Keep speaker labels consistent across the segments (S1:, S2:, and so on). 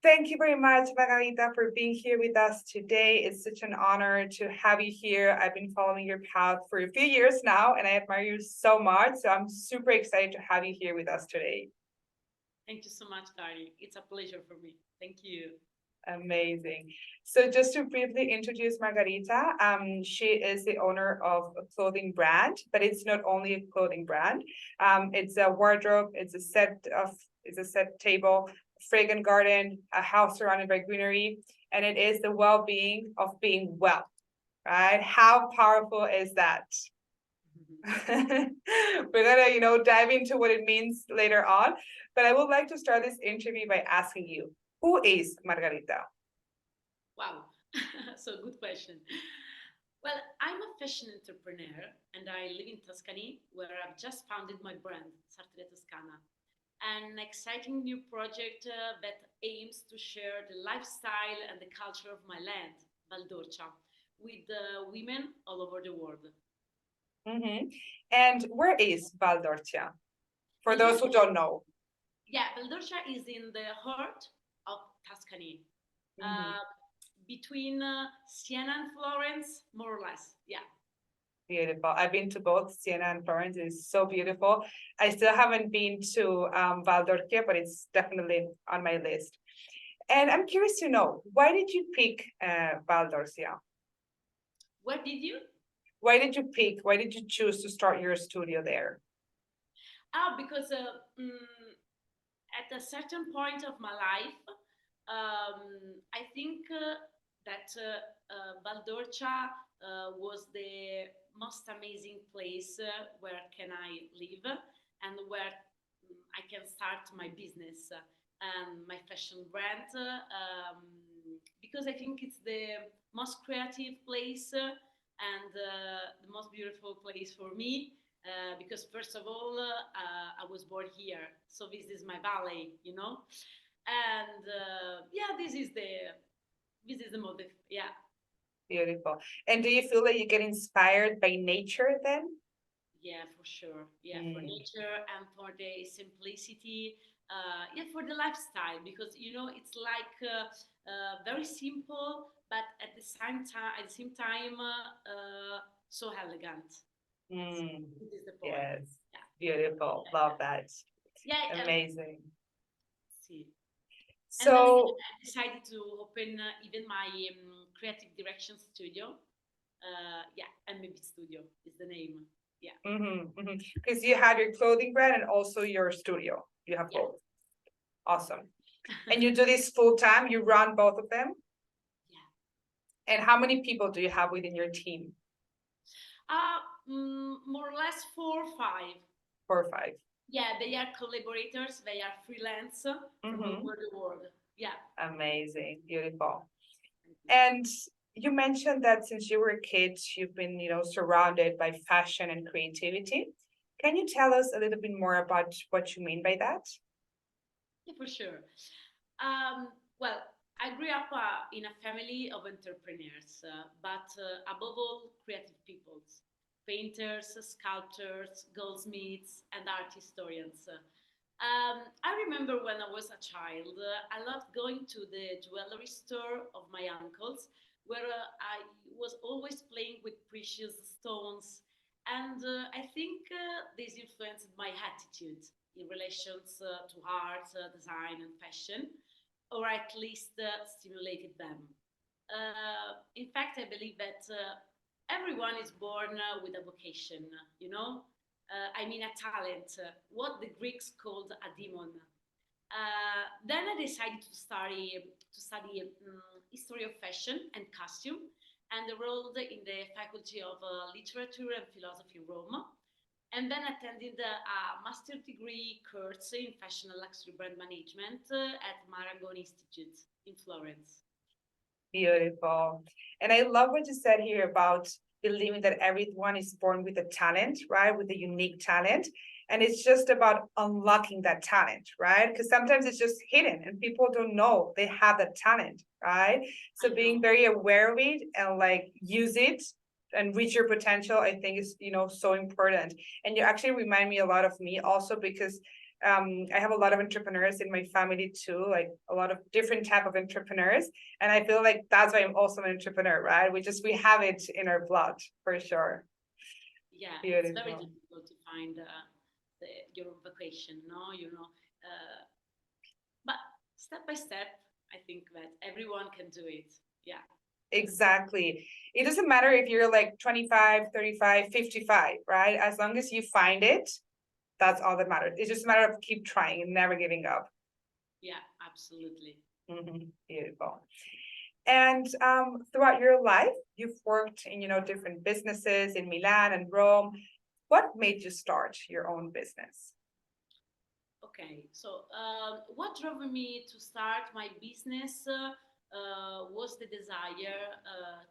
S1: Thank you very much, Margarita, for being here with us today. It's such an honor to have you here. I've been following your path for a few years now, and I admire you so much. So I'm super excited to have you here with us today.
S2: Thank you so much, Kari. It's a pleasure for me. Thank you.
S1: Amazing. So just to briefly introduce Margarita, she is the owner of a clothing brand, but it's not only a clothing brand. It's a wardrobe, it's a set table, fragrant garden, a house surrounded by greenery, and it is the well-being of being well, right? How powerful is that? We're gonna, dive into what it means later on, but I would like to start this interview by asking you, who is Margarita?
S2: Wow. So, good question. Well, I'm a fashion entrepreneur and I live in Tuscany where I've just founded my brand, Sartoria Toscana, an exciting new project that aims to share the lifestyle and the culture of my land, Val D'Orcia, with women all over the world.
S1: Hmm. And where is Val D'Orcia? For
S2: Val
S1: those who
S2: d'Orcia,
S1: don't know.
S2: yeah, Val d'Orcia is in the heart of Tuscany,
S1: Hmm.
S2: uh, between Siena and Florence, more or less. Yeah.
S1: Beautiful. I've been to both Siena and Florence. It's so beautiful. I still haven't been to Val d'Orcia, but it's definitely on my list. And I'm curious to know, why did you pick Val d'Orcia?
S2: Where did you?
S1: Why did you choose to start your studio there?
S2: Ah, because at a certain point of my life, I think that Valdorcia was the most amazing place where can I live and where I can start my business and my fashion brand because I think it's the most creative place and the most beautiful place for me because first of all I was born here, so this is my valley, and yeah, this is the motive. Yeah,
S1: Beautiful. And do you feel that you get inspired by nature then?
S2: yeah, for sure. Yeah, for
S1: Mm.
S2: nature and for the simplicity. Yeah, for the lifestyle because it's like very simple, but at the same time, so elegant. So
S1: Mm.
S2: this is the point.
S1: Yes.
S2: Yeah,
S1: Beautiful.
S2: yeah,
S1: Love
S2: yeah.
S1: that.
S2: Yeah, and
S1: Amazing.
S2: see. And then
S1: So,
S2: I decided to open even my creative direction studio. Yeah, and maybe studio is the name. Yeah,
S1: because you have your clothing brand and also your studio. You have
S2: yeah,
S1: both. Awesome. And you do this full time? You run both of them?
S2: yeah.
S1: And how many people do you have within your team?
S2: More or less 4 or 5.
S1: 4 or 5.
S2: Yeah, they are collaborators. They are freelance from all
S1: Mm-hmm.
S2: over the world. Yeah.
S1: Amazing. Beautiful.
S2: Thank you.
S1: And you mentioned that since you were a kid, you've been, surrounded by fashion and creativity. Can you tell us a little bit more about what you mean by that?
S2: Yeah, for sure. Well, I grew up in a family of entrepreneurs, but above all, creative peoples, painters, sculptors, goldsmiths, and art historians. I remember when I was a child, I loved going to the jewelry store of my uncles, where I was always playing with precious stones. And I think this influenced my attitude in relations to art, design, and fashion, or at least stimulated them. In fact, I believe that everyone is born with a vocation, you know? I mean, a talent, what the Greeks called a demon. Then I decided to study history of fashion and costume, and enrolled in the Faculty of Literature and Philosophy in Rome, and then attended a master degree course in fashion and luxury brand management at Maragon Institute in Florence.
S1: Beautiful. And I love what you said here about believing that everyone is born with a talent, right? With a unique talent. And it's just about unlocking that talent, right? Because sometimes it's just hidden and people don't know they have that talent, right? So
S2: I
S1: being
S2: know.
S1: very aware of it and like use it and reach your potential, I think is, so important. And you actually remind me a lot of me also because I have a lot of entrepreneurs in my family too, like a lot of different type of entrepreneurs. And I feel like that's why I'm also an entrepreneur, right? We have it in our blood for sure.
S2: Yeah, it's very
S1: Beautiful.
S2: difficult to find your own vocation, no? But step by step, I think that everyone can do it. Yeah.
S1: Exactly. It doesn't matter if you're like 25, 35, 55, right? As long as you find it, that's all that matters. It's just a matter of keep trying and never giving up.
S2: Yeah, absolutely.
S1: Beautiful. And throughout your life, you've worked in, different businesses in Milan and Rome. What made you start your own business?
S2: Okay, so what drove me to start my business was the desire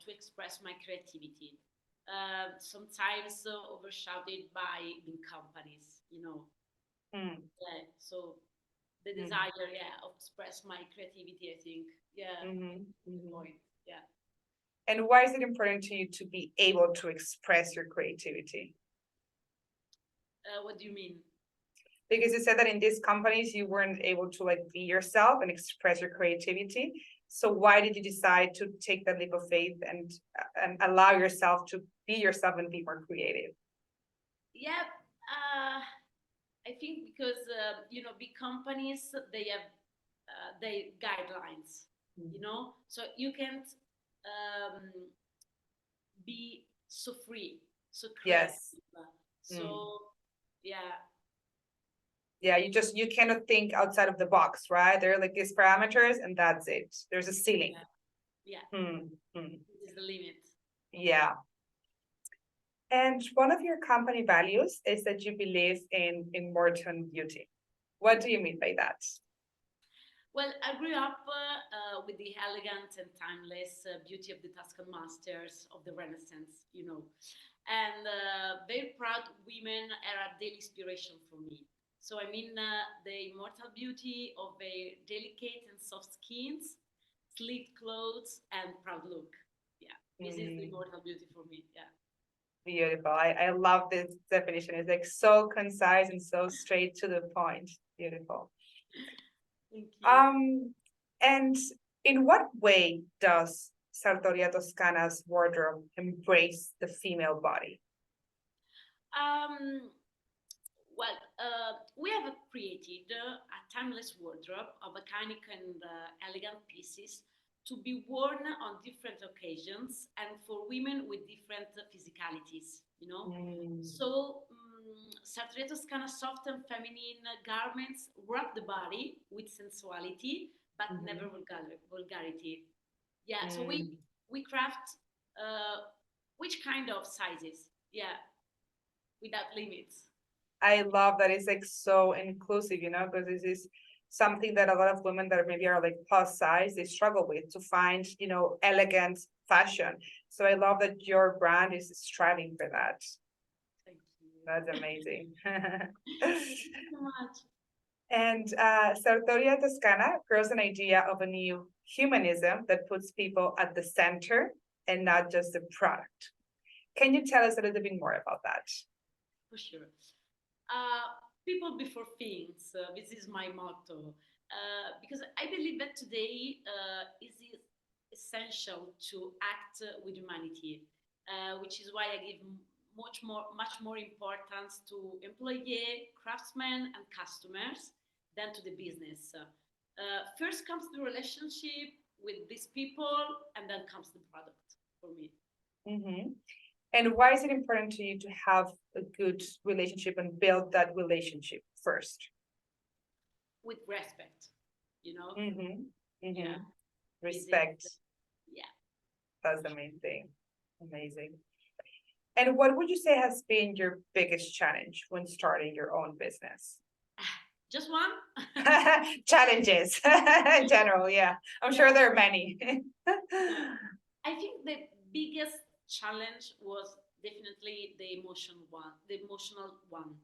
S2: to express my creativity. Sometimes overshadowed by big companies,
S1: Mm,
S2: So the
S1: mm,
S2: desire, yeah, of express my creativity, I think, yeah,
S1: mhm,
S2: the
S1: mhm.
S2: point, yeah.
S1: And why is it important to you to be able to express your creativity?
S2: What do you mean?
S1: Because you said that in these companies you weren't able to like be yourself and express your creativity. So why did you decide to take that leap of faith and allow yourself to be yourself and be more creative?
S2: Yeah, I think because big companies they have their guidelines, so you can't um, be so free, so
S1: Yes.
S2: creative.
S1: Mm.
S2: So yeah,
S1: Yeah, you cannot think outside of the box, right? There are like these parameters and that's it. There's a ceiling.
S2: yeah, yeah.
S1: Hmm. Hmm.
S2: This is the limit.
S1: Yeah. And one of your company values is that you believe in immortal beauty. What do you mean by that?
S2: Well, I grew up with the elegant and timeless beauty of the Tuscan masters of the Renaissance, and very proud women are a daily inspiration for me. So, I mean, the immortal beauty of their delicate and soft skins, sleek clothes, and proud look. Yeah, this is the
S1: Mm,
S2: immortal beauty for me. Yeah.
S1: beautiful. I love this definition. It's like so concise and so straight to the point. Beautiful.
S2: Thank you.
S1: And in what way does Sartoria Toscana's wardrobe embrace the female body?
S2: Um, we have created a timeless wardrobe of iconic and elegant pieces to be worn on different occasions and for women with different physicalities.
S1: Mm,
S2: So, Sartoria Toscana soft and feminine garments wrap the body with sensuality, but never
S1: mhm,
S2: vulgarity. Yeah, so we
S1: mm.
S2: we craft which kind of sizes? Yeah, without limits.
S1: I love that it's like so inclusive, because this is something that a lot of women that maybe are like plus size, they struggle with to find, elegant fashion. So I love that your brand is striving for that.
S2: Thank you.
S1: That's amazing.
S2: Thank you so much.
S1: And Sartoria Toscana grows an idea of a new humanism that puts people at the center and not just the product. Can you tell us a little bit more about that?
S2: For sure. Uh, People before things. This is my motto. Because I believe that today is essential to act with humanity, which is why I give much more importance to employee, craftsmen, and customers than to the business. First comes the relationship with these people, and then comes the product for me.
S1: Mhm. And why is it important to you to have a good relationship and build that relationship first?
S2: With respect, you know?
S1: Mm-hmm.
S2: Yeah,
S1: Mm-hmm.
S2: this is,
S1: Respect.
S2: yeah,
S1: That's
S2: for
S1: the
S2: sure.
S1: main thing. Amazing. And what would you say has been your biggest challenge when starting your own business?
S2: Just one?
S1: Challenges in general, yeah. I'm sure
S2: Yeah,
S1: there are many.
S2: yeah. I think the biggest challenge was definitely the emotional one.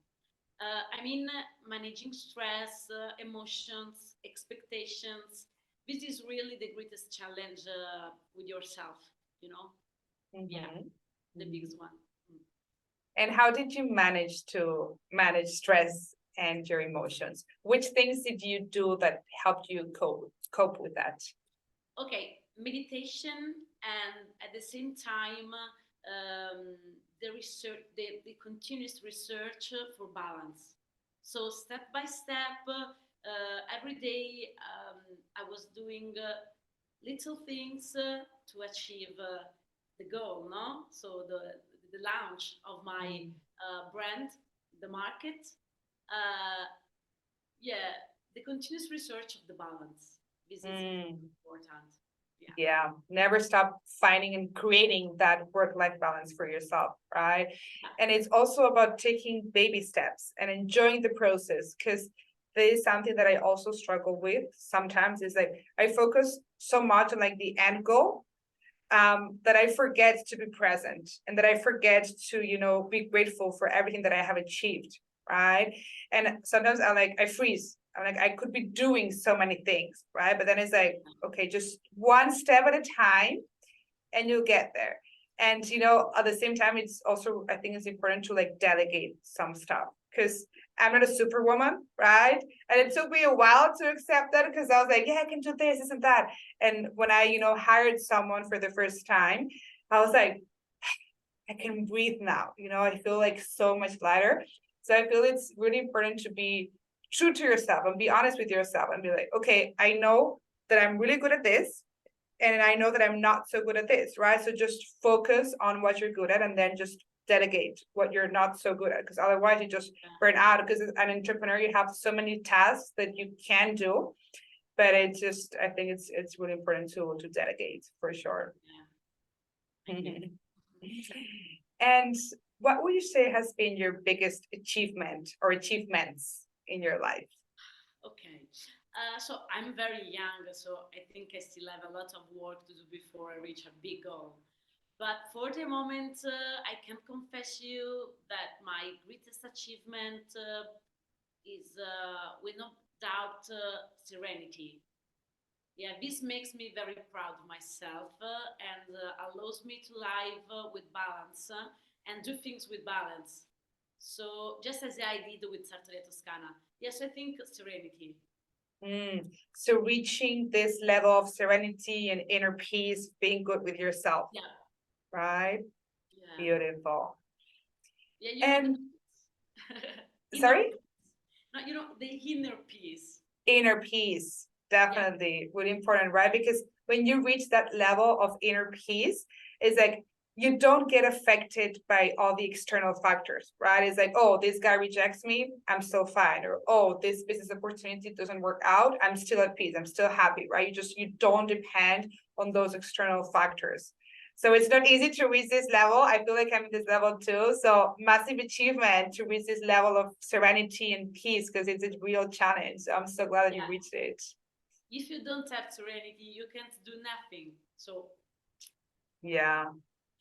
S2: I mean, managing stress, emotions, expectations. This is really the greatest challenge with yourself, you know? Yeah,
S1: Mhm.
S2: the
S1: Mhm.
S2: biggest one. Mm.
S1: And how did you manage to manage stress and your emotions. Which things did you do that helped you cope with that?
S2: Okay, meditation, and at the same time, the research, the continuous research for balance. So step by step, every day, I was doing little things to achieve the goal, no? So the launch of my brand, the market. Uh, yeah, the continuous research of the balance. This is important. Yeah.
S1: Yeah, never stop finding and creating that work-life balance for yourself, right? And it's also about taking baby steps and enjoying the process, because this is something that I also struggle with sometimes, is like I focus so much on like the end goal, that I forget to be present, and that I forget to, be grateful for everything that I have achieved, right? And sometimes I freeze. I'm like, I could be doing so many things, right? But then it's like, okay, just one step at a time and you'll get there. And, at the same time, it's also, I think it's important to like delegate some stuff, because I'm not a superwoman, right? And it took me a while to accept that, because I was like, yeah, I can do this and that. And when I, hired someone for the first time, I was like, I can breathe now, I feel like so much lighter. So I feel it's really important to be true to yourself and be honest with yourself and be like, okay, I know that I'm really good at this, and I know that I'm not so good at this, right? So just focus on what you're good at, and then just delegate what you're not so good at, because otherwise you just burn out. Because as an entrepreneur, you have so many tasks that you can do, but I think it's really important to delegate for sure.
S2: Yeah.
S1: And what would you say has been your biggest achievement or achievements in your life?
S2: Okay. So I'm very young, so I think I still have a lot of work to do before I reach a big goal. But for the moment, I can confess you that my greatest achievement is, with no doubt, serenity. Yeah, this makes me very proud of myself, and allows me to live with balance, and do things with balance. So just as I did with Sartoria Toscana. Yes, I think serenity.
S1: So reaching this level of serenity and inner peace, being good with yourself,
S2: Yeah,
S1: right?
S2: yeah,
S1: Beautiful.
S2: yeah.
S1: And
S2: Inner
S1: sorry?
S2: peace. No, the inner peace.
S1: Inner peace,
S2: Yeah,
S1: definitely really important, right? Because when you reach that level of inner peace, it's like you don't get affected by all the external factors, right? It's like, oh, this guy rejects me, I'm still fine. Or, oh, this business opportunity doesn't work out, I'm still at peace, I'm still happy, right? You don't depend on those external factors. So it's not easy to reach this level. I feel like I'm in this level too. So massive achievement to reach this level of serenity and peace, because it's a real challenge. So I'm so glad that you
S2: yeah.
S1: reached it.
S2: If you don't have serenity, you can't do nothing. So
S1: Yeah,
S2: I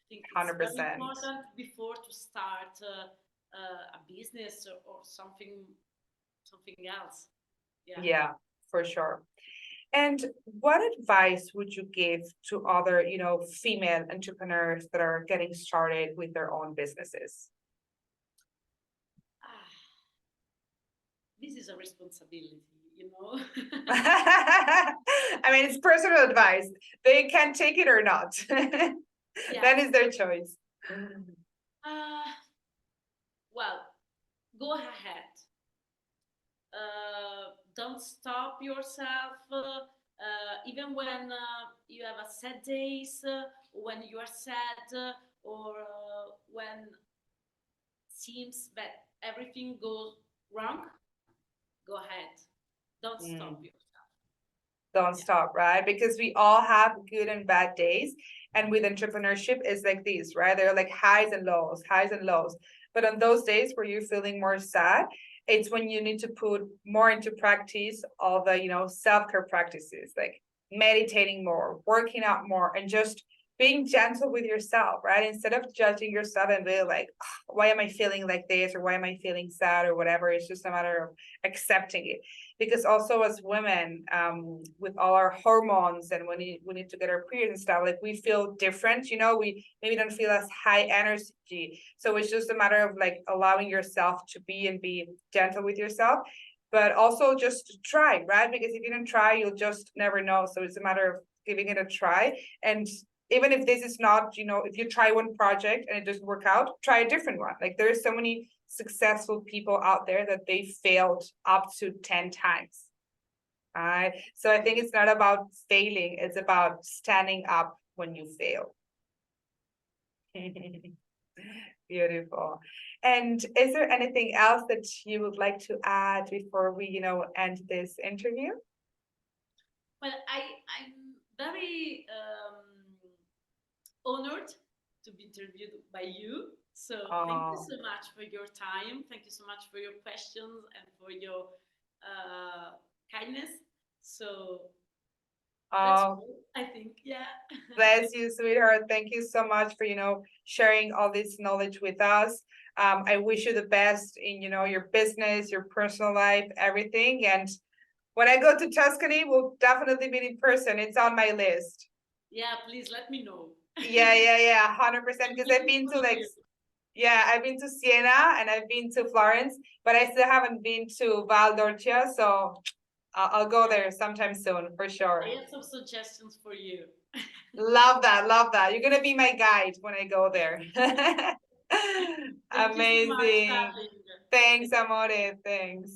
S2: think it's very
S1: 100%.
S2: important before to start a business, or something else. Yeah.
S1: Yeah, for sure. And what advice would you give to other, female entrepreneurs that are getting started with their own businesses?
S2: Ah, this is a responsibility, you know.
S1: I mean, it's personal advice. They can take it or not.
S2: Yeah.
S1: That is their choice.
S2: Uh, well, go ahead. Don't stop yourself, even when you have a sad days, when you are sad, or when seems that everything goes wrong. Go ahead. Don't stop
S1: Mm.
S2: yourself.
S1: Don't
S2: Yeah.
S1: stop, right? Because we all have good and bad days. And with entrepreneurship, it's like these, right? They're like highs and lows, highs and lows. But on those days where you're feeling more sad, it's when you need to put more into practice all the, self-care practices, like meditating more, working out more, and just being gentle with yourself, right? Instead of judging yourself and being like, "Oh, why am I feeling like this? Or why am I feeling sad or whatever?" It's just a matter of accepting it. Because also as women, with all our hormones and when we need to get our periods and stuff, like we feel different, you know, we maybe don't feel as high energy. So it's just a matter of like allowing yourself to be and be gentle with yourself, but also just try, right? Because if you don't try, you'll just never know. So it's a matter of giving it a try. And even if this is not, you know, if you try one project and it doesn't work out, try a different one. Like there are so many successful people out there that they failed up to 10 times. All right. So I think it's not about failing, it's about standing up when you fail. Beautiful. And is there anything else that you would like to add before we, you know, end this interview?
S2: Well, I'm very honored to be interviewed by you. So thank you
S1: Oh,
S2: so much for your time. Thank you so much for your questions and for your kindness. So that's
S1: oh,
S2: all, I think. Yeah.
S1: bless you, sweetheart. Thank you so much for, you know, sharing all this knowledge with us. I wish you the best in, you know, your business, your personal life, everything. And when I go to Tuscany, we'll definitely meet in person. It's on my list.
S2: Yeah, please let me know.
S1: Yeah, 100%. Because I've
S2: Looking
S1: been to
S2: forward to
S1: like,
S2: you.
S1: yeah, I've been to Siena and I've been to Florence, but I still haven't been to Val D'Orcia. So I'll go
S2: Yeah,
S1: there sometime soon for sure.
S2: I have some suggestions for you.
S1: Love that, love that. You're gonna be my guide when I go there.
S2: Thank you so much,
S1: Amazing.
S2: darling.
S1: Thanks, Amore. Thanks.